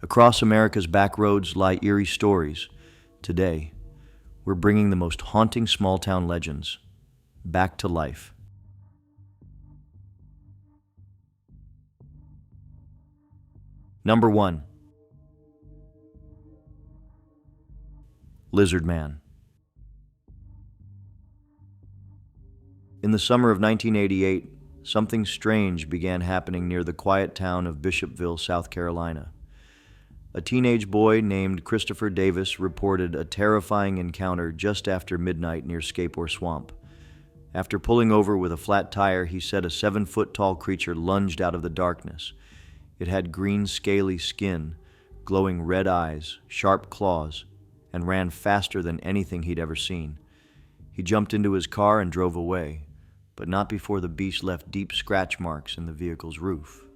Across America's back roads lie eerie stories. Today, we're bringing the most haunting small-town legends back to life. Number 1. Lizard Man. In the summer of 1988, something strange began happening near the quiet town of Bishopville, South Carolina. A teenage boy named Christopher Davis reported a terrifying encounter just after midnight near Scape Swamp. After pulling over with a flat tire, he said a 7-foot-tall creature lunged out of the darkness. It had green, scaly skin, glowing red eyes, sharp claws, and ran faster than anything he'd ever seen. He jumped into his car and drove away, but not before the beast left deep scratch marks in the vehicle's roof.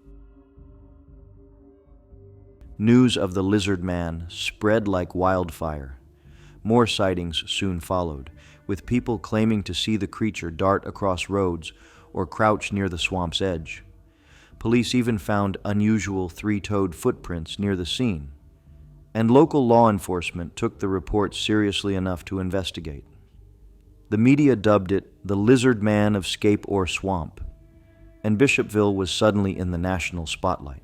News of the Lizard Man spread like wildfire. More sightings soon followed, with people claiming to see the creature dart across roads or crouch near the swamp's edge. Police even found unusual 3-toed footprints near the scene, and local law enforcement took the reports seriously enough to investigate. The media dubbed it the Lizard Man of Scape Swamp, and Bishopville was suddenly in the national spotlight.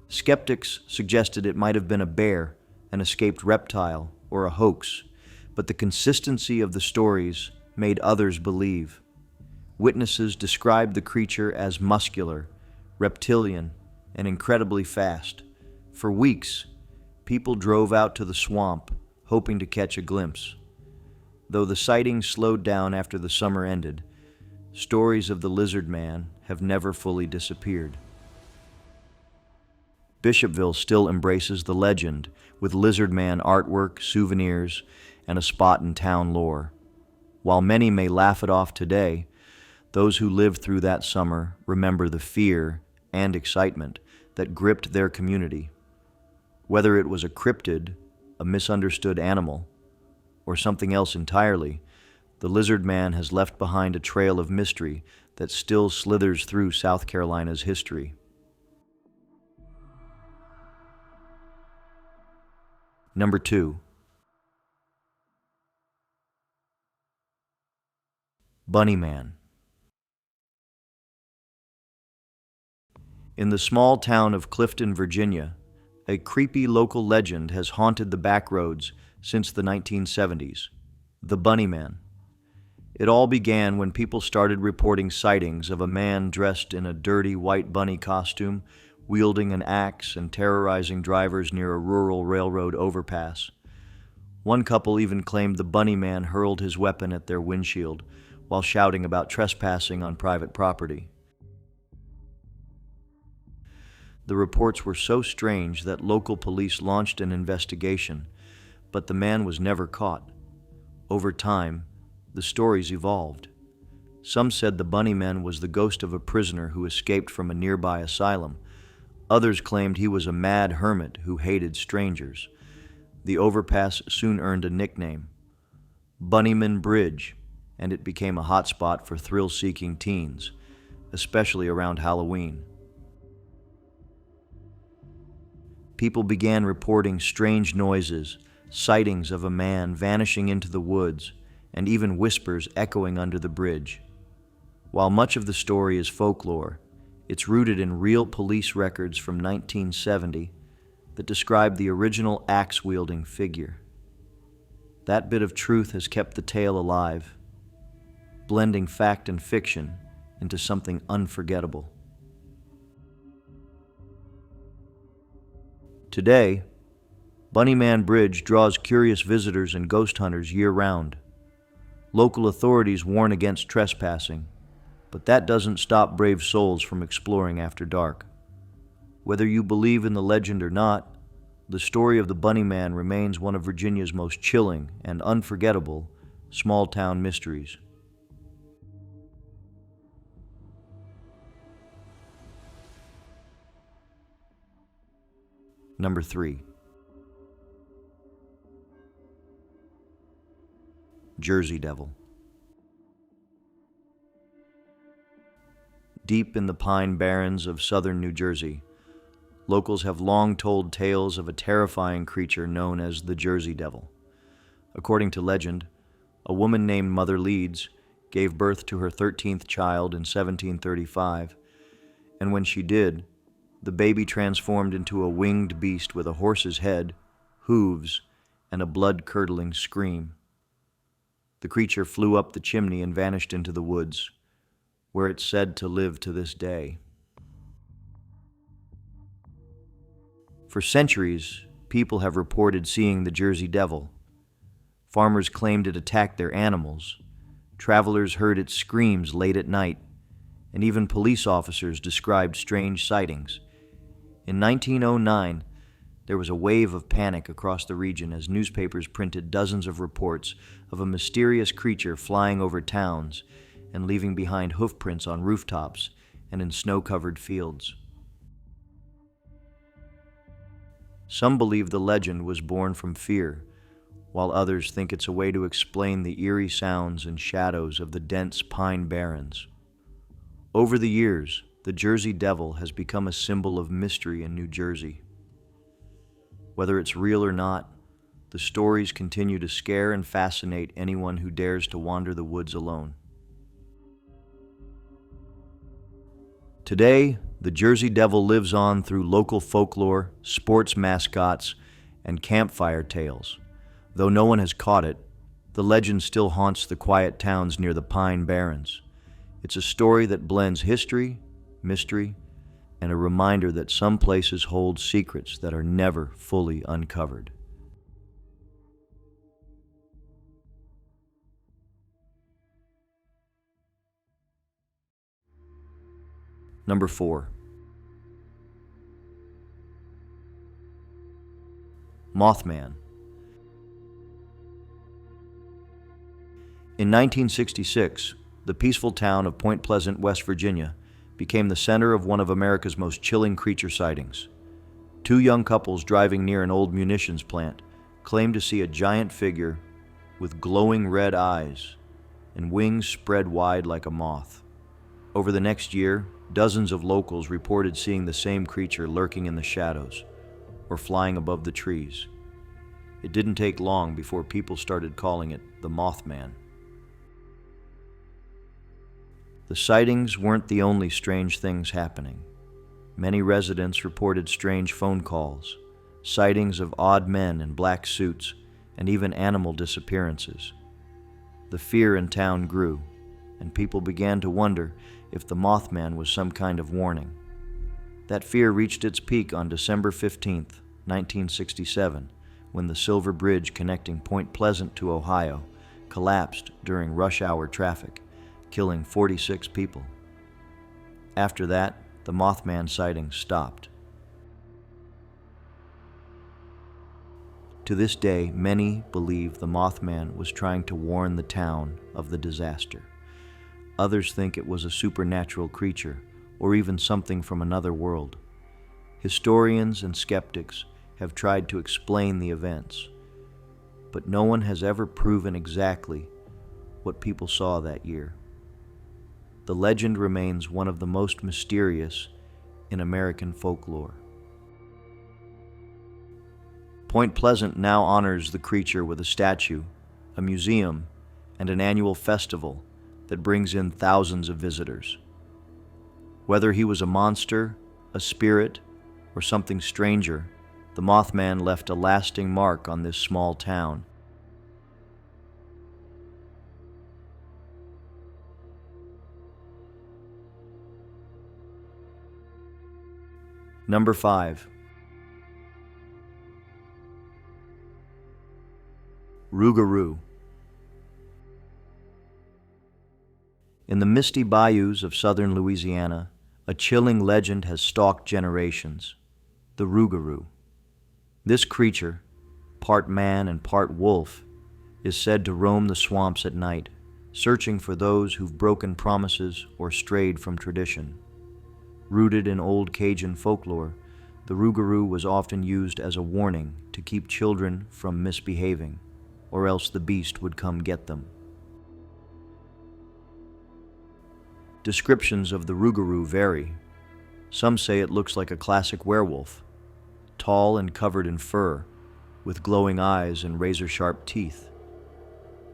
Skeptics suggested it might have been a bear, an escaped reptile, or a hoax, but the consistency of the stories made others believe. Witnesses described the creature as muscular, reptilian, and incredibly fast. For weeks, people drove out to the swamp, hoping to catch a glimpse. Though the sightings slowed down after the summer ended, stories of the Lizard Man have never fully disappeared. Bishopville still embraces the legend, with Lizard Man artwork, souvenirs, and a spot in town lore. While many may laugh it off today, those who lived through that summer remember the fear and excitement that gripped their community. Whether it was a cryptid, a misunderstood animal, or something else entirely, the Lizard Man has left behind a trail of mystery that still slithers through South Carolina's history. Number 2. Bunny Man. In the small town of Clifton, Virginia, a creepy local legend has haunted the back roads since the 1970s, the Bunny Man. It all began when people started reporting sightings of a man dressed in a dirty white bunny costume, wielding an axe and terrorizing drivers near a rural railroad overpass. One couple even claimed the Bunny Man hurled his weapon at their windshield while shouting about trespassing on private property. The reports were so strange that local police launched an investigation, but the man was never caught. Over time, the stories evolved. Some said the Bunny Man was the ghost of a prisoner who escaped from a nearby asylum. Others claimed he was a mad hermit who hated strangers. The overpass soon earned a nickname, Bunnyman Bridge, and it became a hotspot for thrill-seeking teens, especially around Halloween. People began reporting strange noises, sightings of a man vanishing into the woods, and even whispers echoing under the bridge. While much of the story is folklore, it's rooted in real police records from 1970 that describe the original axe-wielding figure. That bit of truth has kept the tale alive, blending fact and fiction into something unforgettable. Today, Bunnyman Bridge draws curious visitors and ghost hunters year-round. Local authorities warn against trespassing, but that doesn't stop brave souls from exploring after dark. Whether you believe in the legend or not, the story of the Bunny Man remains one of Virginia's most chilling and unforgettable small-town mysteries. Number 3. Jersey Devil. Deep in the pine barrens of southern New Jersey, locals have long told tales of a terrifying creature known as the Jersey Devil. According to legend, a woman named Mother Leeds gave birth to her 13th child in 1735, and when she did, the baby transformed into a winged beast with a horse's head, hooves, and a blood-curdling scream. The creature flew up the chimney and vanished into the woods, where it's said to live to this day. For centuries, people have reported seeing the Jersey Devil. Farmers claimed it attacked their animals. Travelers heard its screams late at night, and even police officers described strange sightings. In 1909, there was a wave of panic across the region as newspapers printed dozens of reports of a mysterious creature flying over towns and leaving behind hoofprints on rooftops and in snow-covered fields. Some believe the legend was born from fear, while others think it's a way to explain the eerie sounds and shadows of the dense pine barrens. Over the years, the Jersey Devil has become a symbol of mystery in New Jersey. Whether it's real or not, the stories continue to scare and fascinate anyone who dares to wander the woods alone. Today, the Jersey Devil lives on through local folklore, sports mascots, and campfire tales. Though no one has caught it, the legend still haunts the quiet towns near the Pine Barrens. It's a story that blends history, mystery, and a reminder that some places hold secrets that are never fully uncovered. Number 4. Mothman. In 1966, the peaceful town of Point Pleasant, West Virginia, became the center of one of America's most chilling creature sightings. Two young couples driving near an old munitions plant claimed to see a giant figure with glowing red eyes and wings spread wide like a moth. Over the next year, dozens of locals reported seeing the same creature lurking in the shadows or flying above the trees. It didn't take long before people started calling it the Mothman. The sightings weren't the only strange things happening. Many residents reported strange phone calls, sightings of odd men in black suits, and even animal disappearances. The fear in town grew, and people began to wonder if the Mothman was some kind of warning. That fear reached its peak on December 15th, 1967, when the Silver Bridge connecting Point Pleasant to Ohio collapsed during rush hour traffic, killing 46 people. After that, the Mothman sightings stopped. To this day, many believe the Mothman was trying to warn the town of the disaster. Others think it was a supernatural creature, or even something from another world. Historians and skeptics have tried to explain the events, but no one has ever proven exactly what people saw that year. The legend remains one of the most mysterious in American folklore. Point Pleasant now honors the creature with a statue, a museum, and an annual festival that brings in thousands of visitors. Whether he was a monster, a spirit, or something stranger, the Mothman left a lasting mark on this small town. Number 5. Rougarou. In the misty bayous of southern Louisiana, a chilling legend has stalked generations: the Rougarou. This creature, part man and part wolf, is said to roam the swamps at night, searching for those who've broken promises or strayed from tradition. Rooted in old Cajun folklore, the Rougarou was often used as a warning to keep children from misbehaving, or else the beast would come get them. Descriptions of the Rougarou vary. Some say it looks like a classic werewolf, tall and covered in fur, with glowing eyes and razor-sharp teeth.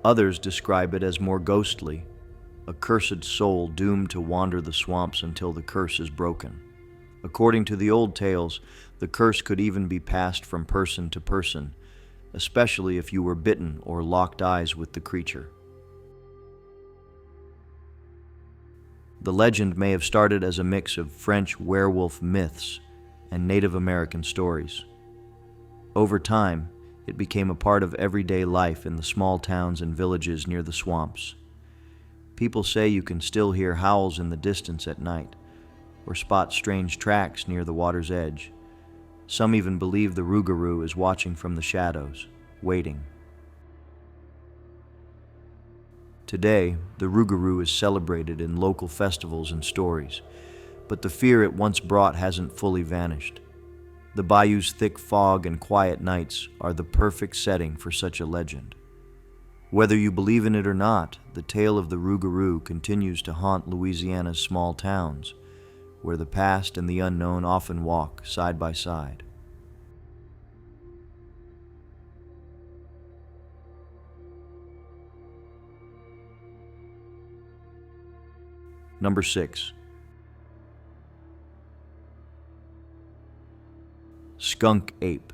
Others describe it as more ghostly, a cursed soul doomed to wander the swamps until the curse is broken. According to the old tales, the curse could even be passed from person to person, especially if you were bitten or locked eyes with the creature. The legend may have started as a mix of French werewolf myths and Native American stories. Over time, it became a part of everyday life in the small towns and villages near the swamps. People say you can still hear howls in the distance at night, or spot strange tracks near the water's edge. Some even believe the rougarou is watching from the shadows, waiting. Today, the rougarou is celebrated in local festivals and stories, but the fear it once brought hasn't fully vanished. The bayou's thick fog and quiet nights are the perfect setting for such a legend. Whether you believe in it or not, the tale of the rougarou continues to haunt Louisiana's small towns, where the past and the unknown often walk side by side. Number 6. Skunk ape.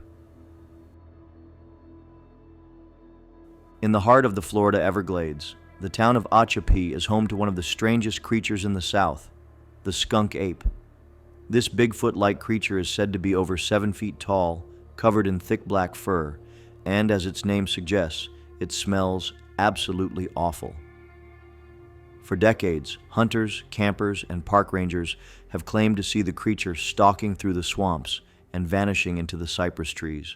In the heart of the Florida Everglades, the town of Atchapee is home to one of the strangest creatures in the South, the skunk ape. This Bigfoot-like creature is said to be over 7 feet tall, covered in thick black fur, and as its name suggests, it smells absolutely awful. For decades, hunters, campers, and park rangers have claimed to see the creature stalking through the swamps and vanishing into the cypress trees.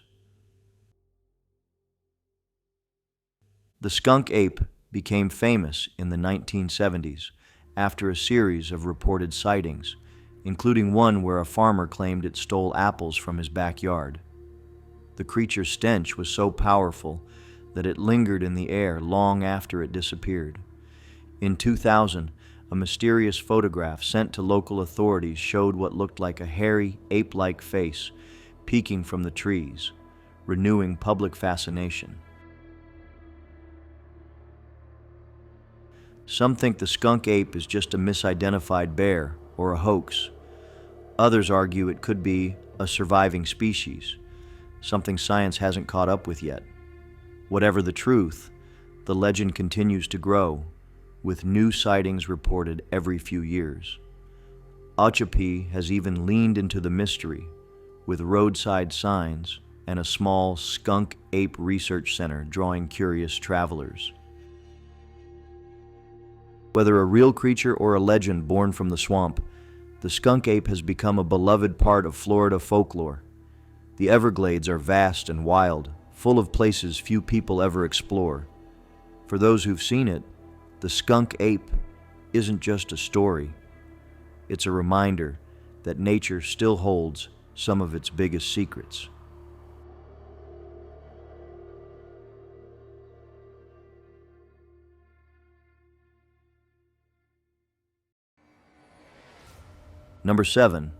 The skunk ape became famous in the 1970s after a series of reported sightings, including one where a farmer claimed it stole apples from his backyard. The creature's stench was so powerful that it lingered in the air long after it disappeared. In 2000, a mysterious photograph sent to local authorities showed what looked like a hairy, ape-like face peeking from the trees, renewing public fascination. Some think the skunk ape is just a misidentified bear or a hoax. Others argue it could be a surviving species, something science hasn't caught up with yet. Whatever the truth, the legend continues to grow, with new sightings reported every few years. Atchapee has even leaned into the mystery, with roadside signs and a small skunk ape research center drawing curious travelers. Whether a real creature or a legend born from the swamp, the skunk ape has become a beloved part of Florida folklore. The Everglades are vast and wild, full of places few people ever explore. For those who've seen it, the skunk ape isn't just a story. It's a reminder that nature still holds some of its biggest secrets. Number 7.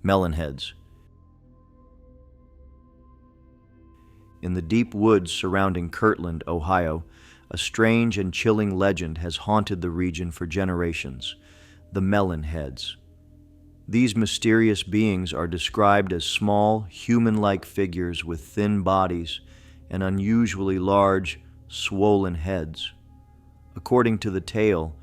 Melonheads. In the deep woods surrounding Kirtland, Ohio, a strange and chilling legend has haunted the region for generations: the Melonheads. These mysterious beings are described as small, human-like figures with thin bodies and unusually large, swollen heads. According to the tale,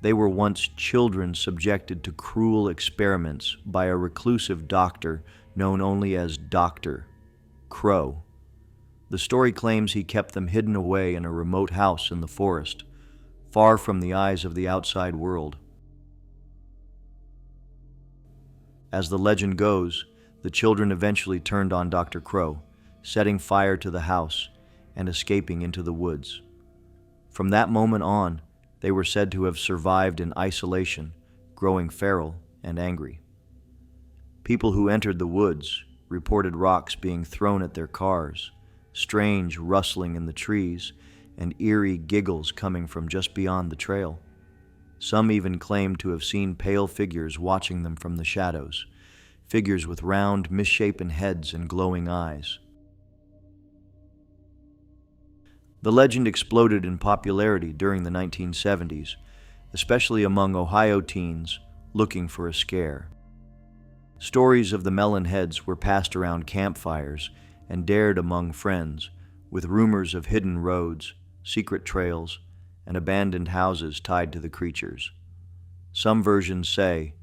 they were once children subjected to cruel experiments by a reclusive doctor known only as Dr. Crow. The story claims he kept them hidden away in a remote house in the forest, far from the eyes of the outside world. As the legend goes, the children eventually turned on Dr. Crow, setting fire to the house and escaping into the woods. From that moment on, they were said to have survived in isolation, growing feral and angry. People who entered the woods reported rocks being thrown at their cars, strange rustling in the trees, and eerie giggles coming from just beyond the trail. Some even claimed to have seen pale figures watching them from the shadows, figures with round, misshapen heads and glowing eyes. The legend exploded in popularity during the 1970s, especially among Ohio teens looking for a scare. Stories of the melon heads were passed around campfires and dared among friends, with rumors of hidden roads, secret trails, and abandoned houses tied to the creatures. Some versions say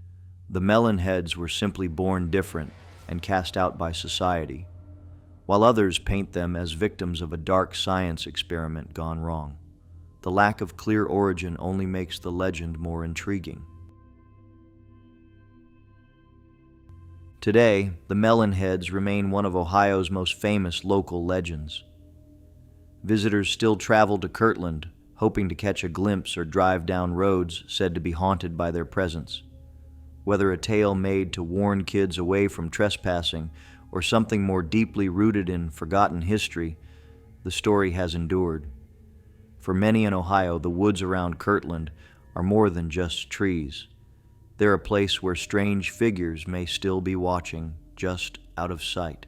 the melon heads were simply born different and cast out by society, while others paint them as victims of a dark science experiment gone wrong. The lack of clear origin only makes the legend more intriguing. Today, the melon heads remain one of Ohio's most famous local legends. Visitors still travel to Kirtland, hoping to catch a glimpse or drive down roads said to be haunted by their presence. Whether a tale made to warn kids away from trespassing or something more deeply rooted in forgotten history, the story has endured. For many in Ohio, the woods around Kirtland are more than just trees. They're a place where strange figures may still be watching, just out of sight.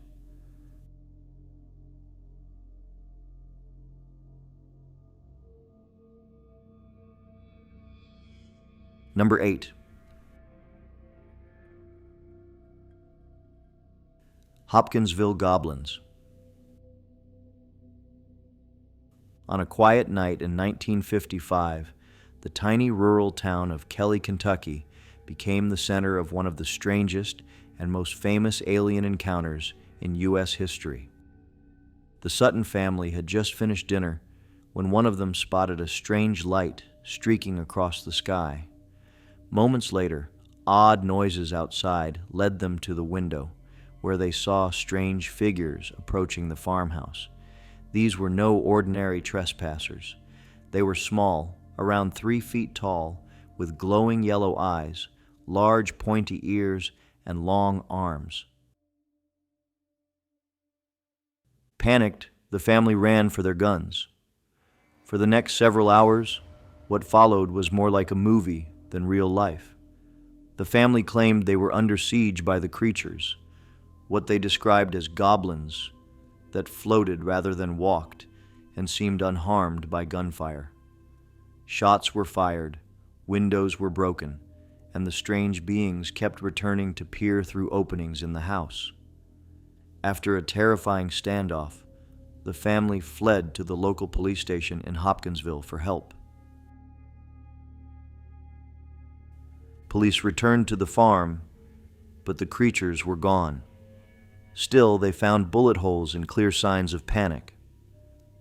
Number 8. Hopkinsville Goblins. On a quiet night in 1955, the tiny rural town of Kelly, Kentucky, became the center of one of the strangest and most famous alien encounters in U.S. history. The Sutton family had just finished dinner when one of them spotted a strange light streaking across the sky. Moments later, odd noises outside led them to the window, where they saw strange figures approaching the farmhouse. These were no ordinary trespassers. They were small, around 3 feet tall, with glowing yellow eyes, large pointy ears, and long arms. Panicked, the family ran for their guns. For the next several hours, what followed was more like a movie than real life. The family claimed they were under siege by the creatures, what they described as goblins that floated rather than walked and seemed unharmed by gunfire. Shots were fired, windows were broken, and the strange beings kept returning to peer through openings in the house. After a terrifying standoff, the family fled to the local police station in Hopkinsville for help. Police returned to the farm, but the creatures were gone. Still, they found bullet holes and clear signs of panic.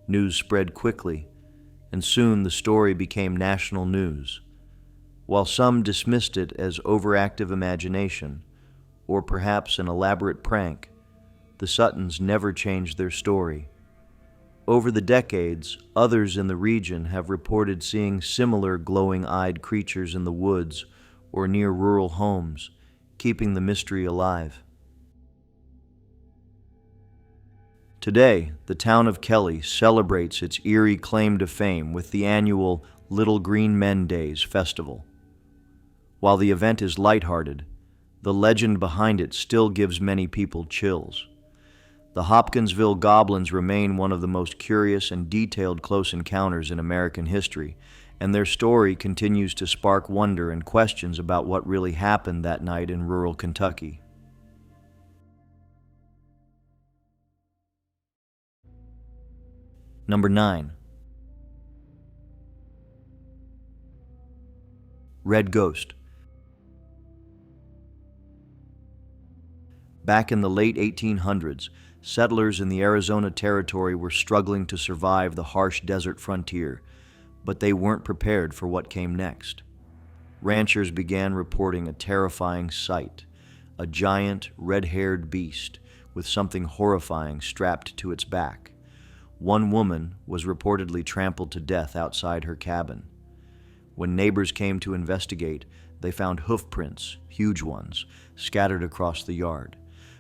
News spread quickly, and soon the story became national news. While some dismissed it as overactive imagination, or perhaps an elaborate prank, the Suttons never changed their story. Over the decades, others in the region have reported seeing similar glowing-eyed creatures in the woods or near rural homes, keeping the mystery alive. Today, the town of Kelly celebrates its eerie claim to fame with the annual Little Green Men Days festival. While the event is lighthearted, the legend behind it still gives many people chills. The Hopkinsville Goblins remain one of the most curious and detailed close encounters in American history, and their story continues to spark wonder and questions about what really happened that night in rural Kentucky. Number 9. Red Ghost. Back in the late 1800s, settlers in the Arizona Territory were struggling to survive the harsh desert frontier, but they weren't prepared for what came next. Ranchers began reporting a terrifying sight, a giant, red-haired beast with something horrifying strapped to its back. One woman was reportedly trampled to death outside her cabin. When neighbors came to investigate, they found hoof prints, huge ones, scattered across the yard,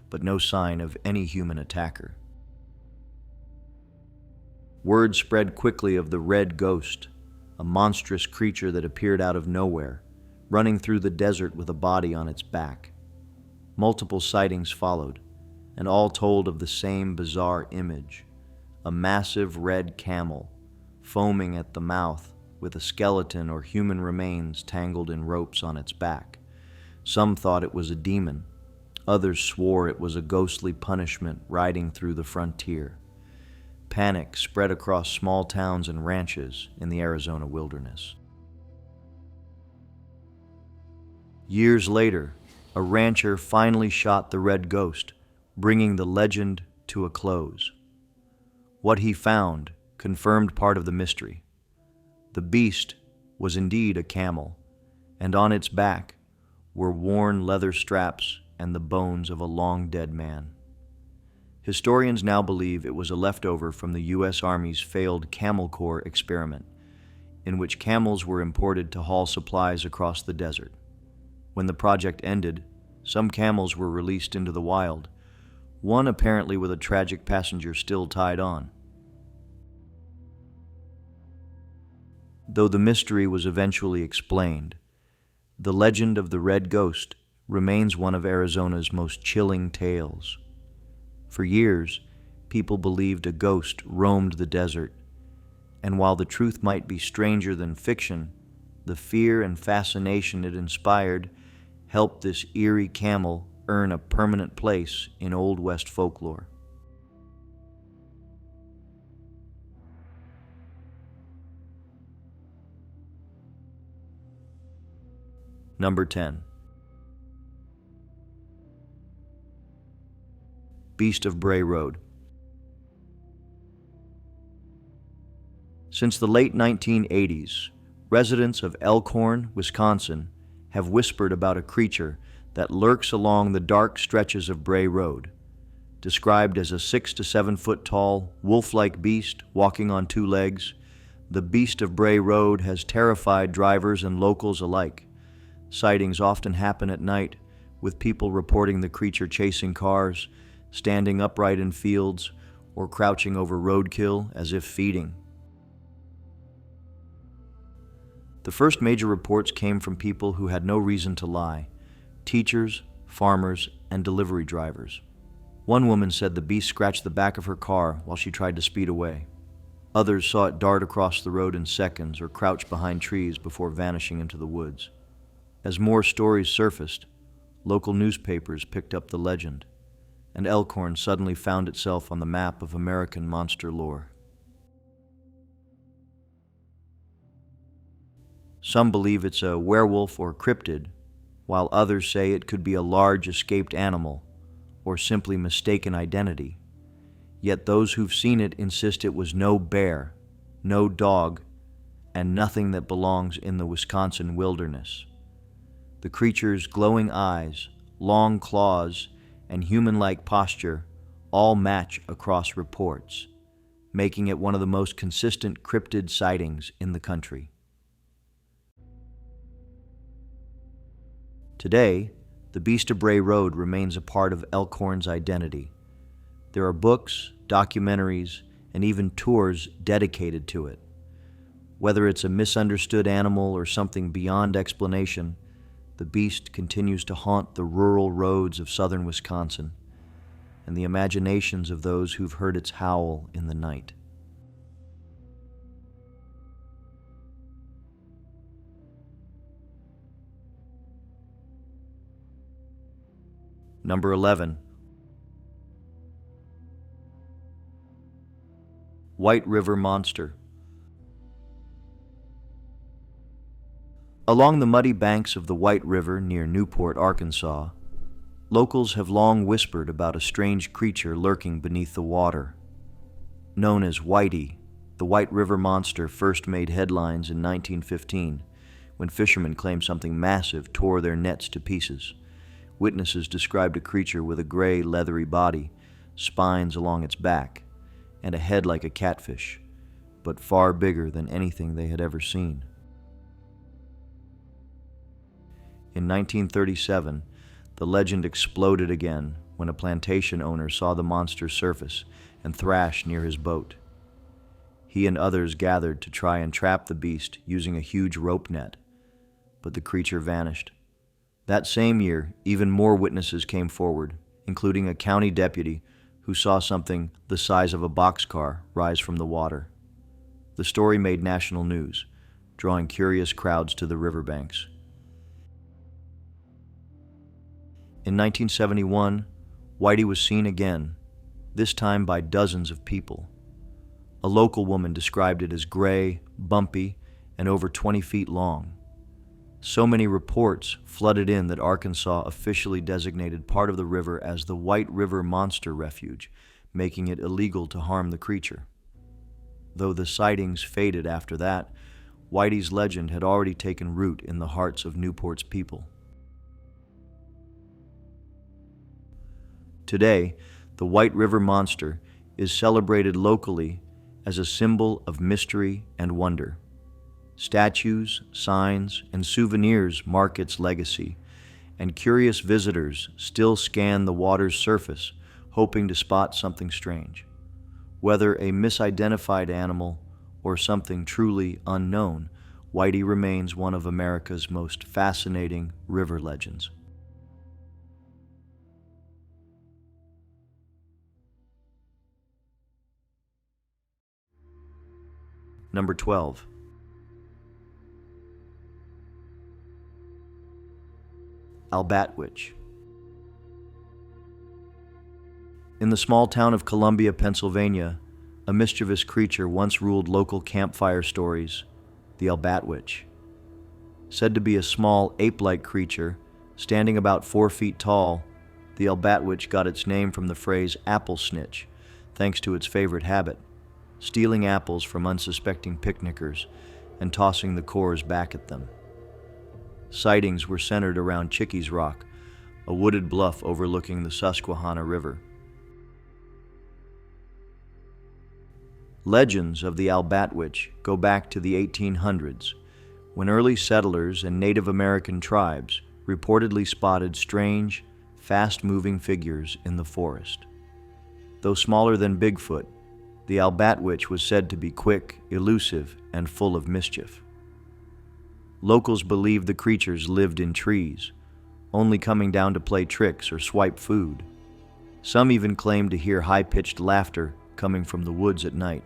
but no sign of any human attacker. Word spread quickly of the Red Ghost, a monstrous creature that appeared out of nowhere, running through the desert with a body on its back. Multiple sightings followed, and all told of the same bizarre image: a massive red camel, foaming at the mouth, with a skeleton or human remains tangled in ropes on its back. Some thought it was a demon. Others swore it was a ghostly punishment riding through the frontier. Panic spread across small towns and ranches in the Arizona wilderness. Years later, a rancher finally shot the Red Ghost, bringing the legend to a close. What he found confirmed part of the mystery. The beast was indeed a camel, and on its back were worn leather straps and the bones of a long-dead man. Historians now believe it was a leftover from the U.S. Army's failed Camel Corps experiment, in which camels were imported to haul supplies across the desert. When the project ended, some camels were released into the wild, one apparently with a tragic passenger still tied on. Though the mystery was eventually explained, the legend of the Red Ghost remains one of Arizona's most chilling tales. For years, people believed a ghost roamed the desert, and while the truth might be stranger than fiction, the fear and fascination it inspired helped this eerie camel earn a permanent place in Old West folklore. Number 10. Beast of Bray Road. Since the late 1980s, residents of Elkhorn, Wisconsin, have whispered about a creature that lurks along the dark stretches of Bray Road. Described as a 6 to 7 foot tall, wolf-like beast walking on two legs, the Beast of Bray Road has terrified drivers and locals alike. Sightings often happen at night, with people reporting the creature chasing cars, standing upright in fields, or crouching over roadkill as if feeding. The first major reports came from people who had no reason to lie: teachers, farmers, and delivery drivers. One woman said the beast scratched the back of her car while she tried to speed away. Others saw it dart across the road in seconds or crouch behind trees before vanishing into the woods. As more stories surfaced, local newspapers picked up the legend, and Elkhorn suddenly found itself on the map of American monster lore. Some believe it's a werewolf or cryptid, while others say it could be a large escaped animal or simply mistaken identity. Yet those who've seen it insist it was no bear, no dog, and nothing that belongs in the Wisconsin wilderness. The creature's glowing eyes, long claws, and human-like posture all match across reports, making it one of the most consistent cryptid sightings in the country. Today, the Beast of Bray Road remains a part of Elkhorn's identity. There are books, documentaries, and even tours dedicated to it. Whether it's a misunderstood animal or something beyond explanation, the beast continues to haunt the rural roads of southern Wisconsin and the imaginations of those who've heard its howl in the night. Number 11. White River Monster. Along the muddy banks of the White River near Newport, Arkansas, locals have long whispered about a strange creature lurking beneath the water. Known as Whitey, the White River Monster first made headlines in 1915 when fishermen claimed something massive tore their nets to pieces. Witnesses described a creature with a gray, leathery body, spines along its back, and a head like a catfish, but far bigger than anything they had ever seen. In 1937, the legend exploded again when a plantation owner saw the monster surface and thrash near his boat. he and others gathered to try and trap the beast using a huge rope net, but the creature vanished. That same year, even more witnesses came forward, including a county deputy who saw something the size of a boxcar rise from the water. The story made national news, drawing curious crowds to the riverbanks. In 1971, Whitey was seen again, this time by dozens of people. A local woman described it as gray, bumpy, and over 20 feet long. So many reports flooded in that Arkansas officially designated part of the river as the White River Monster Refuge, making it illegal to harm the creature. Though the sightings faded after that, Whitey's legend had already taken root in the hearts of Newport's people. Today, the White River Monster is celebrated locally as a symbol of mystery and wonder. Statues, signs, and souvenirs mark its legacy, and curious visitors still scan the water's surface, hoping to spot something strange. Whether a misidentified animal or something truly unknown, Whitey remains one of America's most fascinating river legends. Number 12. Albatwitch. In the small town of Columbia, Pennsylvania, a mischievous creature once ruled local campfire stories, the Albatwitch. Said to be a small ape-like creature, standing about 4 feet tall, the Albatwitch got its name from the phrase apple snitch, thanks to its favorite habit, stealing apples from unsuspecting picnickers and tossing the cores back at them. Sightings were centered around Chickies Rock, a wooded bluff overlooking the Susquehanna River. Legends of the Albatwitch go back to the 1800s, when early settlers and Native American tribes reportedly spotted strange, fast-moving figures in the forest. Though smaller than Bigfoot, the Albatwitch was said to be quick, elusive, and full of mischief. Locals believed the creatures lived in trees, only coming down to play tricks or swipe food. Some even claimed to hear high-pitched laughter coming from the woods at night.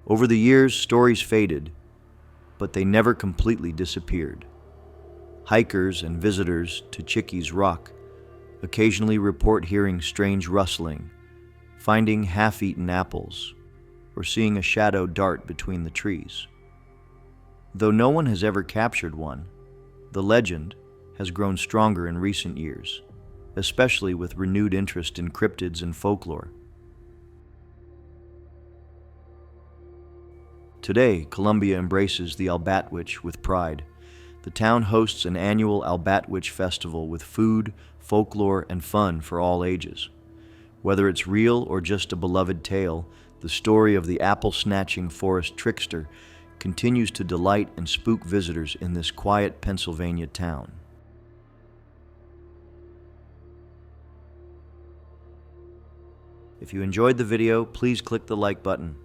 Over the years, stories faded, but they never completely disappeared. Hikers and visitors to Chickies Rock occasionally report hearing strange rustling, finding half-eaten apples, or seeing a shadow dart between the trees. Though no one has ever captured one, the legend has grown stronger in recent years, especially with renewed interest in cryptids and folklore. Today, Columbia embraces the Albatwitch with pride. The town hosts an annual Albatwitch festival with food, folklore, and fun for all ages. Whether it's real or just a beloved tale, the story of the apple-snatching forest trickster continues to delight and spook visitors in this quiet Pennsylvania town. If you enjoyed the video, please click the like button,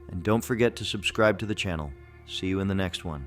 and don't forget to subscribe to the channel. See you in the next one.